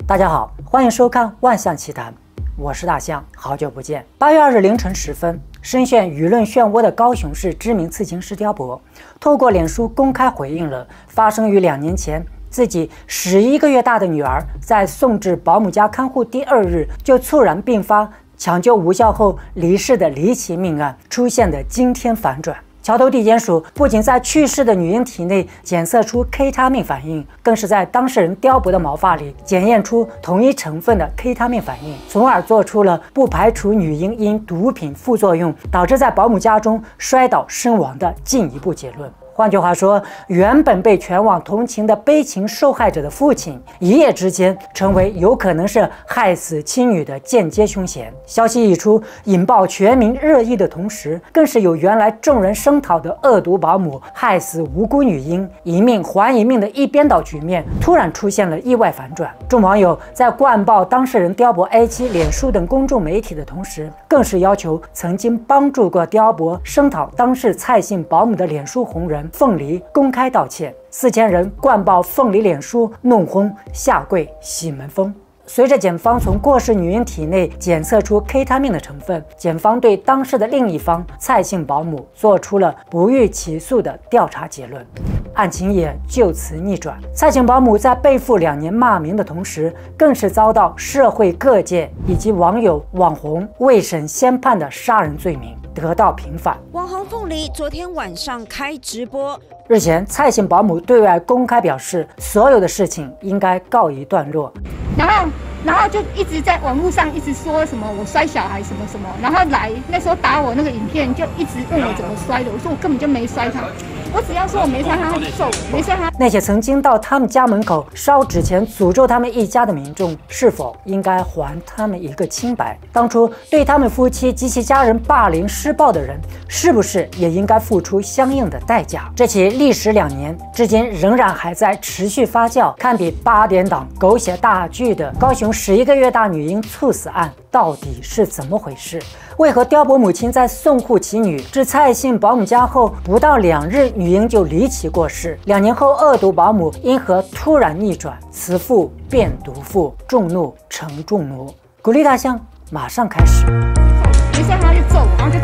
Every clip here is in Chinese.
大家好，欢迎收看《万象奇谈》，我是大象，好久不见。8月2日凌晨10分，深陷舆论漩涡的高雄市知名刺青师刁伯，透过脸书公开回应了发生于2年前自己11个月大的女儿在送至保姆家看护第2日就猝然病发，抢救无效后离世的离奇命案出现的惊天反转。桥头地检署不仅在去世的女婴体内检测出 K 他命反应，更是在当事人刁伯的毛发里检验出同一成分的 K 他命反应，从而做出了不排除女婴因毒品副作用导致在保姆家中摔倒身亡的进一步结论。换句话说，原本被全网同情的悲情受害者的父亲，一夜之间成为有可能是害死亲女的间接凶嫌。消息一出，引爆全民热议的同时，更是有原来众人声讨的恶毒保姆害死无辜女婴，一命还一命的一边倒局面，突然出现了意外反转。众网友在灌爆当事人刁伯 A7、脸书等公众媒体的同时，更是要求曾经帮助过刁伯声讨当事蔡姓保姆的脸书红人凤梨公开道歉，4000人灌爆凤梨脸书，弄轰下跪洗门风。随着检方从过世女婴体内检测出 K 他命的成分，检方对当事的另一方蔡姓保姆做出了不予起诉的调查结论，案情也就此逆转。蔡姓保姆在背负2年骂名的同时，更是遭到社会各界以及网友网红未审先判的杀人罪名，得到平反。网红凤梨昨天晚上开直播。日前，蔡姓保姆对外公开表示，所有的事情应该告一段落。然后就一直在网络上一直说什么我摔小孩什么什么，然后那时候打我那个影片就一直问我怎么摔的，我说我根本就没摔他，我只要说我没摔他，他就揍我，没摔他。那些曾经到他们家门口烧纸钱诅咒他们一家的民众，是否应该还他们一个清白？当初对他们夫妻及其家人霸凌施暴的人，是不是也应该付出相应的代价？这起历时2年，至今仍然还在持续发酵，堪比8点档狗血大剧的高雄11个月大女婴猝死案到底是怎么回事？为何刁伯母亲在送护其女至蔡姓保姆家后不到2日，女婴就离奇过世？2年后，恶毒保姆因何突然逆转，慈父变毒妇，众怒成众奴？鼓励大象马上开始。没摔他就揍我，然后就。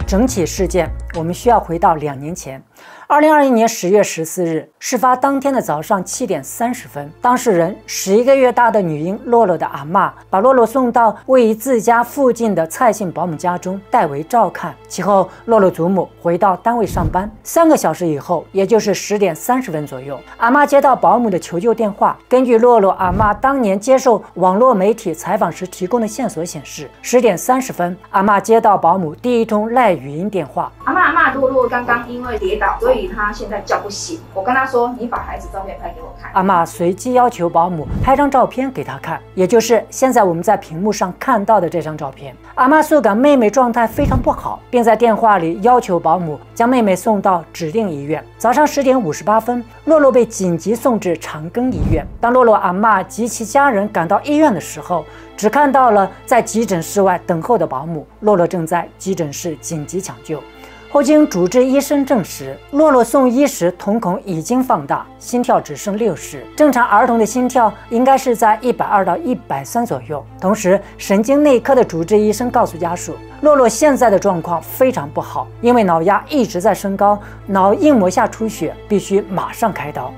整起事件，我们需要回到2年前。2021年10月14日，事发当天的早上7点30分，当事人11个月大的女婴洛洛的阿嬷把洛洛送到位于自家附近的蔡姓保姆家中代为照看。其后，洛洛祖母回到单位上班。3个小时以后，也就是10点30分左右，阿嬷接到保姆的求救电话。根据洛洛阿嬷当年接受网络媒体采访时提供的线索显示，10点30分，阿嬷接到保姆第一通赖语音电话。阿嬷，洛洛刚刚因为跌倒，所以她现在叫不醒。我跟她说，你把孩子照片拍给我看。阿嬷随即要求保姆拍张照片给她看，也就是现在我们在屏幕上看到的这张照片。阿嬷速感妹妹状态非常不好，并在电话里要求保姆将妹妹送到指定医院。早上10点58分，洛洛被紧急送至长庚医院。当洛洛阿嬷及其家人赶到医院的时候，只看到了在急诊室外等候的保姆。洛洛正在急诊室紧急抢救。后经主治医生证实，洛洛送医时瞳孔已经放大，心跳只剩60，正常儿童的心跳应该是在120到130左右。同时，神经内科的主治医生告诉家属，洛洛现在的状况非常不好，因为脑压一直在升高，脑硬膜下出血，必须马上开刀。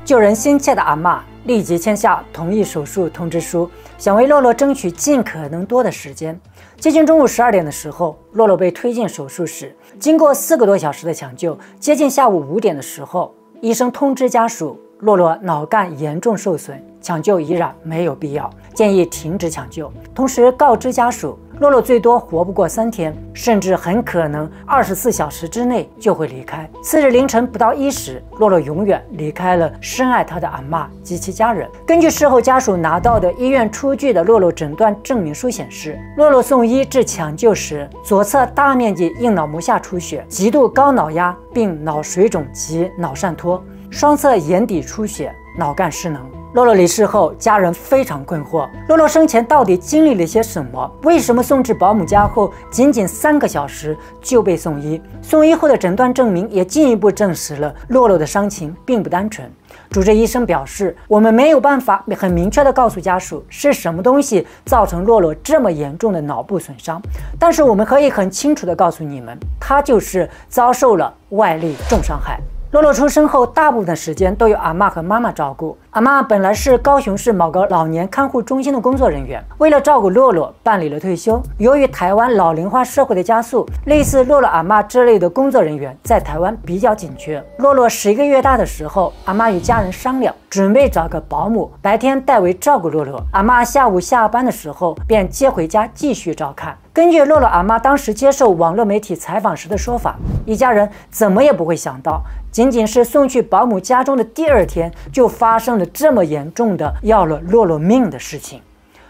救人心切的阿嬷立即签下同意手术通知书，想为洛洛争取尽可能多的时间。接近中午12点的时候，洛洛被推进手术室，经过4个多小时的抢救，接近下午5点的时候，医生通知家属，洛洛脑干严重受损，抢救已然没有必要，建议停止抢救。同时告知家属，洛洛最多活不过3天，甚至很可能24小时之内就会离开。次日凌晨不到1时，洛洛永远离开了深爱她的阿嬷及其家人。根据事后家属拿到的医院出具的洛洛诊断证明书显示，洛洛送医至抢救时，左侧大面积硬脑膜下出血，极度高脑压，并脑水肿及脑疝脱，双侧眼底出血，脑干失能。洛洛离世后，家人非常困惑，洛洛生前到底经历了些什么？为什么送至保姆家后仅3个小时就被送医？送医后的诊断证明也进一步证实了洛洛的伤情并不单纯。主治医生表示，我们没有办法很明确地告诉家属是什么东西造成洛洛这么严重的脑部损伤，但是我们可以很清楚地告诉你们，他就是遭受了外力重伤害。洛洛出生后，大部分的时间都由阿嬷和妈妈照顾。阿嬷本来是高雄市某个老年看护中心的工作人员，为了照顾洛洛，办理了退休。由于台湾老龄化社会的加速，类似洛洛阿嬷之类的工作人员在台湾比较紧缺。洛洛11个月大的时候，阿嬷与家人商量，准备找个保姆，白天代为照顾洛洛，阿嬷下午下班的时候便接回家继续照看。根据洛洛阿嬷当时接受网络媒体采访时的说法，一家人怎么也不会想到，仅仅是送去保姆家中的第2天，就发生了这么严重的要了洛洛命的事情。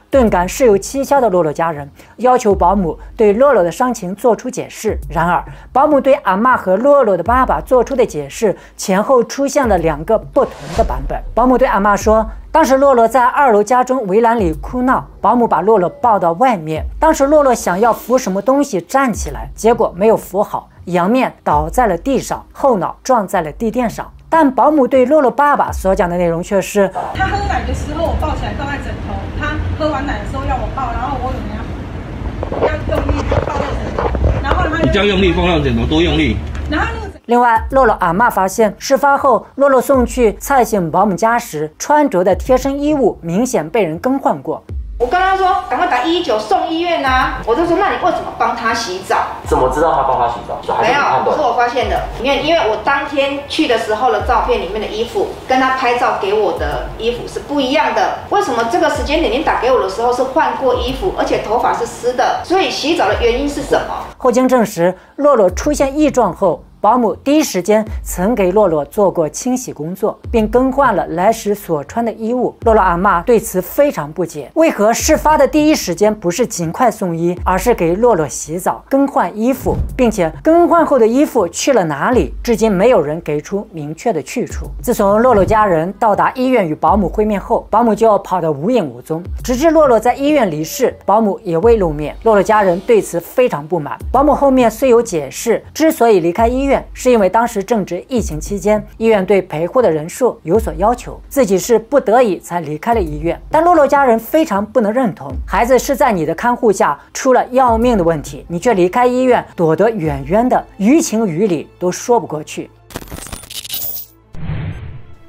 顿感事有蹊跷的洛洛家人要求保姆对洛洛的伤情做出解释，然而保姆对阿嬷和洛洛的爸爸做出的解释前后出现了2个不同的版本。保姆对阿嬷说，当时洛洛在2楼家中围栏里哭闹，保姆把洛洛抱到外面，当时洛洛想要扶什么东西站起来，结果没有扶好，仰面倒在了地上，后脑撞在了地垫上。但保姆对洛洛爸爸所讲的内容却是，他喝奶的时候我抱起来抱在枕头，他喝完奶的时候要我抱，然后我要用力抱在枕头，然后他就比较用力放到枕头，多用力。然后那个另外，洛洛阿嬷发现，事发后洛洛送去蔡姓保姆家时穿着的贴身衣物明显被人更换过。我跟他说赶快打119送医院啊！我就说那你为什么帮他洗澡？怎么知道他帮他洗澡？还是没有，判断是我发现的。因为我当天去的时候的照片里面的衣服，跟他拍照给我的衣服是不一样的。为什么这个时间点你打给我的时候是换过衣服，而且头发是湿的？所以洗澡的原因是什么？后经证实，洛洛出现异状后，保姆第一时间曾给洛洛做过清洗工作，并更换了来时所穿的衣物。洛洛阿嬷对此非常不解，为何事发的第一时间不是尽快送医，而是给洛洛洗澡、更换衣服，并且更换后的衣服去了哪里？至今没有人给出明确的去处。自从洛洛家人到达医院与保姆会面后，保姆就跑得无影无踪，直至洛洛在医院离世，保姆也未露面。洛洛家人对此非常不满。保姆后面虽有解释，之所以离开医院，是因为当时正值疫情期间，医院对陪护的人数有所要求，自己是不得已才离开了医院。但洛洛家人非常不能认同，孩子是在你的看护下出了要命的问题，你却离开医院躲得远远的，于情于理都说不过去。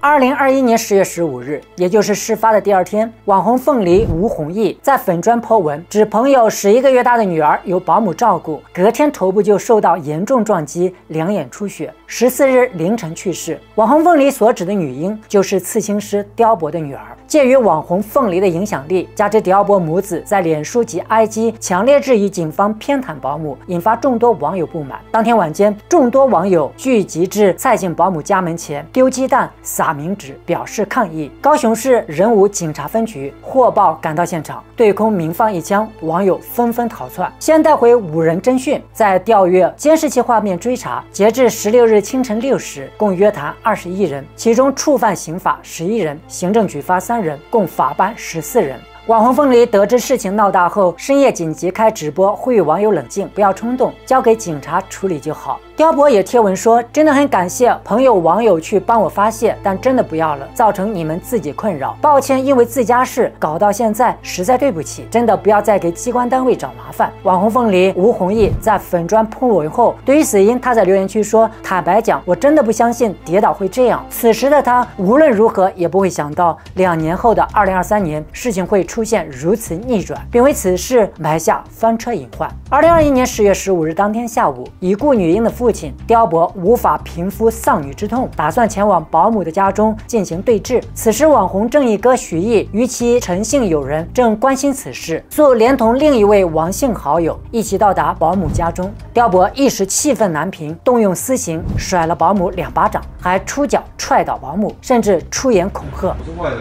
2021年10月15日，也就是事发的第2天，网红凤梨吴弘毅在粉专 po 文，指朋友11个月大的女儿由保姆照顾，隔天头部就受到严重撞击，2眼出血，14日凌晨去世。网红凤梨所指的女婴就是刺青师刁伯的女儿。鉴于网红凤梨的影响力，加之刁伯母子在脸书及 IG 强烈质疑警方偏袒保姆，引发众多网友不满。当天晚间，众多网友聚集至蔡姓保姆家门前，丢鸡蛋、撒冥纸表示抗议。高雄市仁武警察分局获报赶到现场，对空鸣放一枪，网友纷纷逃窜。先带回5人侦讯，再调阅监视器画面追查。截至16日清晨6时，共约谈21人，其中触犯刑法11人，行政举发3人，共法办14人。网红凤梨得知事情闹大后，深夜紧急开直播，呼吁网友冷静，不要冲动，交给警察处理就好。刁伯也贴文说，真的很感谢朋友网友去帮我发泄，但真的不要了，造成你们自己困扰，抱歉，因为自家事搞到现在，实在对不起，真的不要再给机关单位找麻烦。网红凤梨吴弘毅在粉专破文后，对于死因，他在留言区说，坦白讲，我真的不相信跌倒会这样。此时的他无论如何也不会想到2年后的2023年，事情会出现如此逆转，并为此事埋下翻车隐患。2021年10月15日当天下午，已故女婴的父亲刁伯无法平复丧女之痛，打算前往保姆的家中进行对峙。此时，网红正义哥许毅与其陈姓友人正关心此事，素连同另一位王姓好友一起到达保姆家中。刁伯一时气愤难平，动用私刑甩了保姆2巴掌，还出脚踹倒保姆，甚至出言恐吓。我是坏人，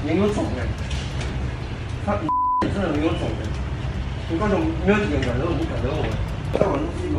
你有种哎！他真的没有种的，你告诉我没有几个人敢惹我，你敢惹我？在网络是一个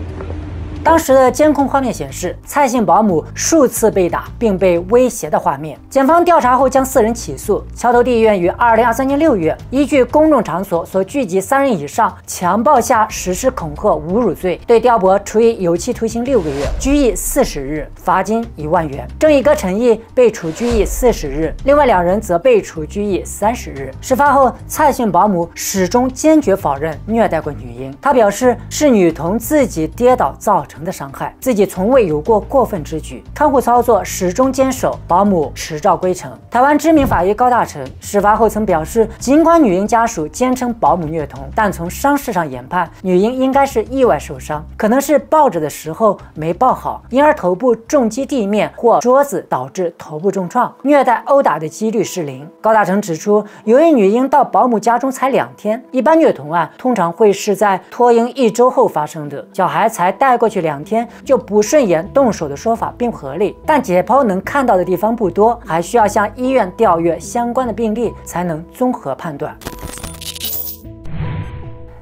当时的监控画面显示，蔡姓保姆数次被打并被威胁的画面。检方调查后将4人起诉。桥头地院于2023年6月依据公众场所所聚集3人以上强暴下实施恐吓侮辱罪，对刁伯处以有期徒刑6个月，拘役40日，罚金1万元。郑义哥陈毅被处拘役40日，另外2人则被处拘役30日。事发后，蔡姓保姆始终坚决否认虐待过女婴，他表示是女童自己跌倒造成的伤害，自己从未有过过分之举，看护操作始终坚守，保姆持照归程。台湾知名法医高大成事发后曾表示，尽管女婴家属坚称保姆虐童，但从伤势上研判，女婴应该是意外受伤，可能是抱着的时候没抱好，因而头部重击地面或桌子导致头部重创，虐待殴打的几率是0。高大成指出，由于女婴到保姆家中才2天，一般虐童案通常会是在托婴1周后发生的，小孩才带过去2天就不顺眼动手的说法并不合理，但解剖能看到的地方不多，还需要向医院调阅相关的病例才能综合判断。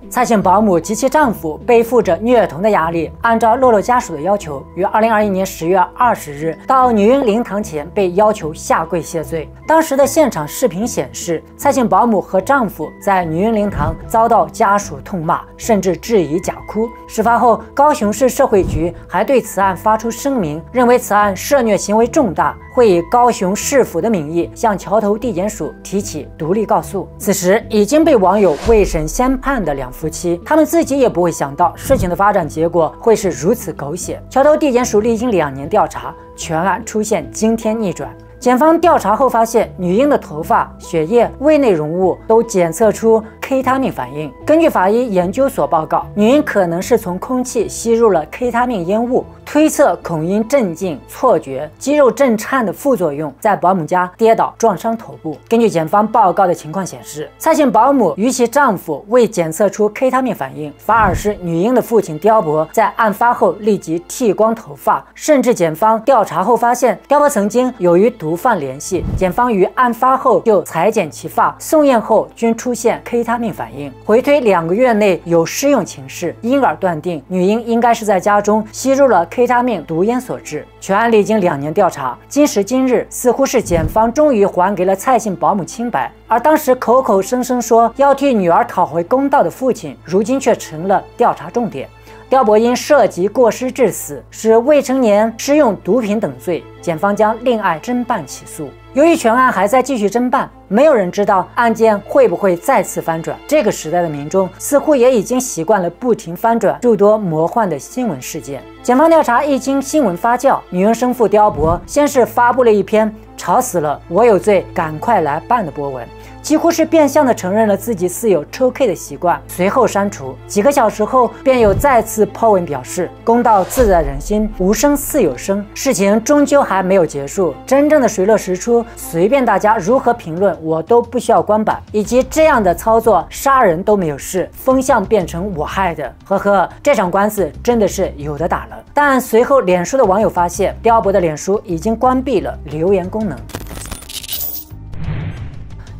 蔡姓保姆及其丈夫背负着虐童的压力，按照洛洛家属的要求，于2021年10月20日到女婴灵堂前被要求下跪谢罪。当时的现场视频显示，蔡姓保姆和丈夫在女婴灵堂遭到家属痛骂，甚至质疑假哭。事发后，高雄市社会局还对此案发出声明，认为此案涉虐行为重大，会以高雄市府的名义向桥头地检署提起独立告诉。此时已经被网友未审先判的2夫妻，他们自己也不会想到事情的发展结果会是如此狗血。桥头地检署历经2年调查，全案出现惊天逆转。检方调查后发现，女婴的头发、血液、胃内容物都检测出 K 他命反应。根据法医研究所报告，女婴可能是从空气吸入了 K 他命烟雾，推测恐因镇静、错觉、肌肉震颤的副作用，在保姆家跌倒撞伤头部。根据检方报告的情况显示，蔡姓保姆与其丈夫未检测出 K 他命反应，反而是女婴的父亲刁伯在案发后立即剃光头发，甚至检方调查后发现，刁伯曾经有与毒贩联系，检方于案发后就裁剪其发，送验后均出现 K 他命反应，回推2个月内有施用情事，因而断定女婴应该是在家中吸入了 K 他命毒烟所致。全案历经2年调查，今时今日，似乎是检方终于还给了蔡姓保姆清白，而当时口口声声说要替女儿讨回公道的父亲，如今却成了调查重点。刁伯因涉及过失致死、使未成年施用毒品等罪，检方将另案侦办起诉。由于全案还在继续侦办，没有人知道案件会不会再次翻转。这个时代的民众似乎也已经习惯了不停翻转诸多魔幻的新闻事件。检方调查一经新闻发酵，女婴生父刁伯先是发布了一篇“吵死了，我有罪，赶快来办”的博文，几乎是变相的承认了自己似有抽 K 的习惯，随后删除。几个小时后，便有再次抛文表示，公道自在人心，无声似有声，事情终究还没有结束，真正的水落石出，随便大家如何评论，我都不需要关板，以及这样的操作，杀人都没有事，风向变成我害的，呵呵，这场官司真的是有的打了。但随后脸书的网友发现，刁伯的脸书已经关闭了留言功能。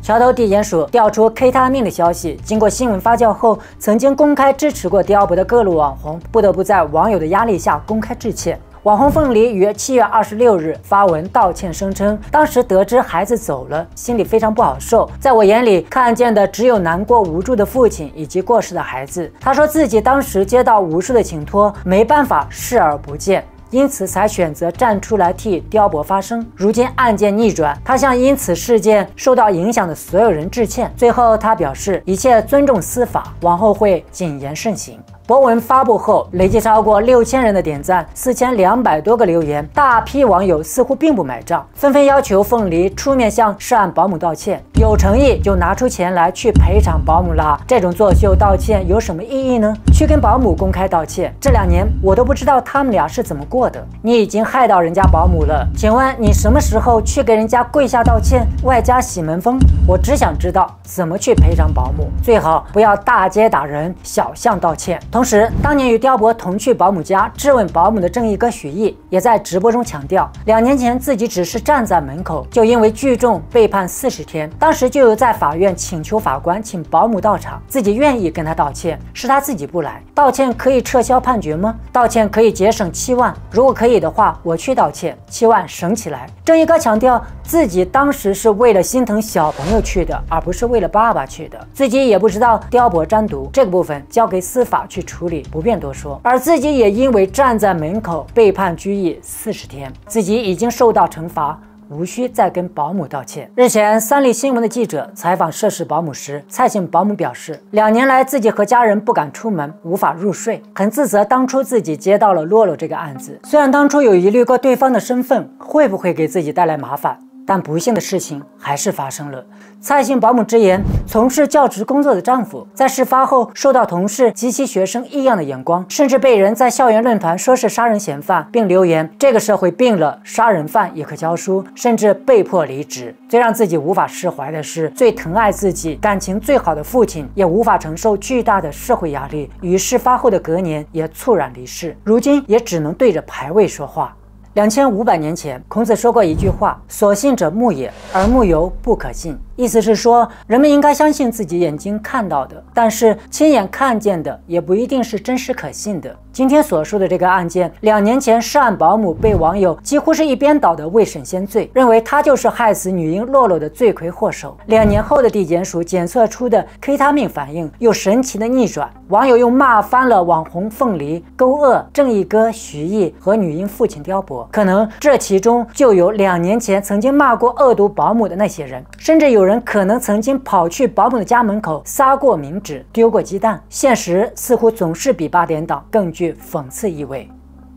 桥头地检署调出 K 他命的消息，经过新闻发酵后，曾经公开支持过刁伯的各路网红不得不在网友的压力下公开致歉。网红凤梨于7月26日发文道歉，声称当时得知孩子走了，心里非常不好受，在我眼里看见的只有难过无助的父亲以及过世的孩子。他说自己当时接到无数的请托，没办法视而不见，因此才选择站出来替刁伯发声。如今案件逆转，他向因此事件受到影响的所有人致歉。最后他表示，一切尊重司法，往后会谨言慎行。博文发布后，累计超过6000人的点赞，4200多个留言，大批网友似乎并不买账，纷纷要求凤梨出面向涉案保姆道歉，有诚意就拿出钱来去赔偿保姆啦。这种作秀道歉有什么意义呢？去跟保姆公开道歉，这2年我都不知道他们俩是怎么过的。你已经害到人家保姆了，请问你什么时候去给人家跪下道歉，外加洗门风？我只想知道怎么去赔偿保姆，最好不要大街打人，小巷道歉。同时，当年与刁伯同去保姆家质问保姆的正义哥许毅，也在直播中强调，2年前自己只是站在门口，就因为聚众被判40天。当时就有在法院请求法官请保姆到场，自己愿意跟他道歉，是他自己不来。道歉可以撤销判决吗？道歉可以节省7万，如果可以的话，我去道歉，7万省起来。正义哥强调自己当时是为了心疼小朋友去的，而不是为了爸爸去的。自己也不知道刁伯沾毒，这个部分交给司法去处理，不便多说。而自己也因为站在门口被判拘役40天，自己已经受到惩罚，无需再跟保姆道歉。日前，三立新闻的记者采访涉事保姆时，蔡姓保姆表示，2年来自己和家人不敢出门，无法入睡，很自责当初自己接到了洛洛这个案子。虽然当初有疑虑过对方的身份会不会给自己带来麻烦，但不幸的事情还是发生了。蔡姓保姆直言，从事教职工作的丈夫在事发后受到同事及其学生异样的眼光，甚至被人在校园论坛说是杀人嫌犯，并留言这个社会病了，杀人犯也可教书，甚至被迫离职。最让自己无法释怀的是，最疼爱自己、感情最好的父亲也无法承受巨大的社会压力，于事发后的隔年也猝然离世，如今也只能对着牌位说话。2500年前，孔子说过一句话：“所信者目也，而目犹不可信。”意思是说，人们应该相信自己眼睛看到的，但是亲眼看见的也不一定是真实可信的。今天所述的这个案件，2年前涉案保姆被网友几乎是一边倒的未审先罪，认为他就是害死女婴洛洛的罪魁祸首。2年后的地检署检测出的 K 他命反应又神奇的逆转，网友又骂翻了网红凤梨、勾恶正义哥徐毅和女婴父亲刁伯。可能这其中就有2年前曾经骂过恶毒保姆的那些人，甚至有人可能曾经跑去保姆的家门口撒过冥纸、丢过鸡蛋。现实似乎总是比8点档更具讽刺意味。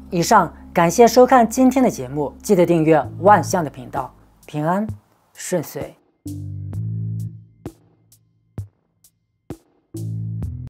以上，感谢收看今天的节目，记得订阅万象的频道，平安顺遂。